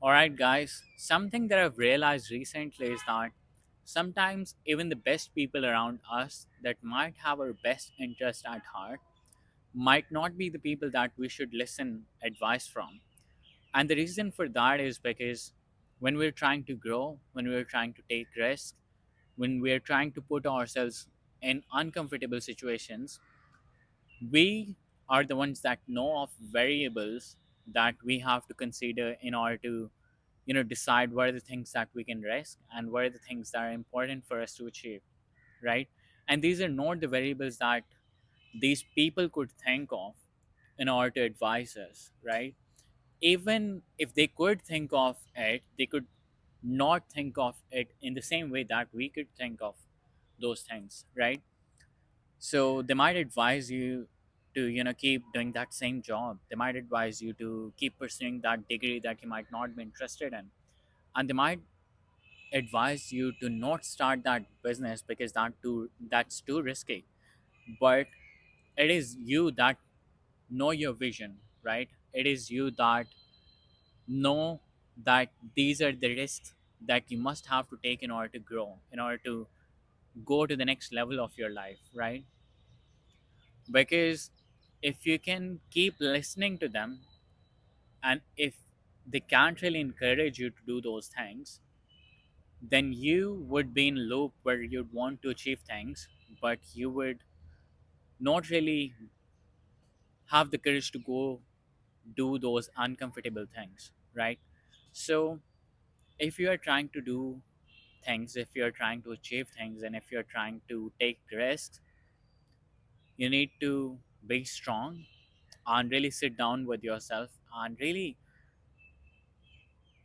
All right, guys, something that I've realized recently is that sometimes even the best people around us that might have our best interest at heart might not be the people that we should listen advice from. And the reason for that is because when we're trying to grow, when we're trying to take risks, when we're trying to put ourselves in uncomfortable situations, we are the ones that know of variables that we have to consider in order to decide what are the things that we can risk and what are the things that are important for us to achieve, right? And these are not the variables that these people could think of in order to advise us, right? Even if they could think of it, they could not think of it in the same way that we could think of those things, right? So they might advise you to keep doing that same job. They might advise you to keep pursuing that degree that you might not be interested in, and they might advise you to not start that business because that's too risky. But it is you that know your vision, right? It is you that know that these are the risks that you must have to take in order to grow, in order to go to the next level of your life, right? Because if you can keep listening to them, and if they can't really encourage you to do those things, then you would be in a loop where you'd want to achieve things, but you would not really have the courage to go do those uncomfortable things, right? So if you are trying to do things, if you're trying to achieve things, and if you're trying to take risks, you need to be strong and really sit down with yourself and really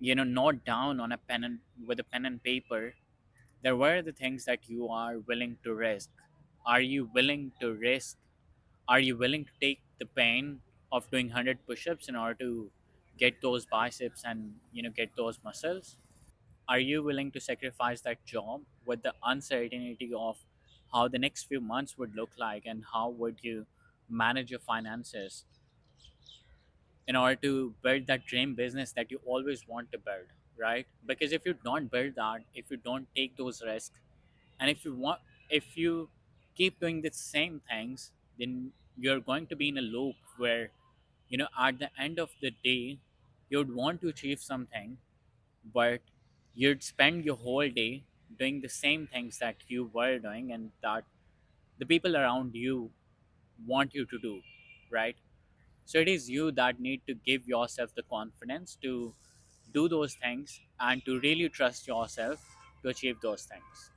note down on a pen and with a pen and paper there were the things that you are willing to risk. Are you willing to risk? Are you willing to take the pain of doing 100 push-ups in order to get those biceps and get those muscles? Are you willing to sacrifice that job with the uncertainty of how the next few months would look like and how would you manage your finances in order to build that dream business that you always want to build, right? Because if you don't build that, if you don't take those risks, and if you keep doing the same things, then you're going to be in a loop where at the end of the day you'd want to achieve something, but you'd spend your whole day doing the same things that you were doing and that the people around you want you to do, right? So it is you that need to give yourself the confidence to do those things and to really trust yourself to achieve those things.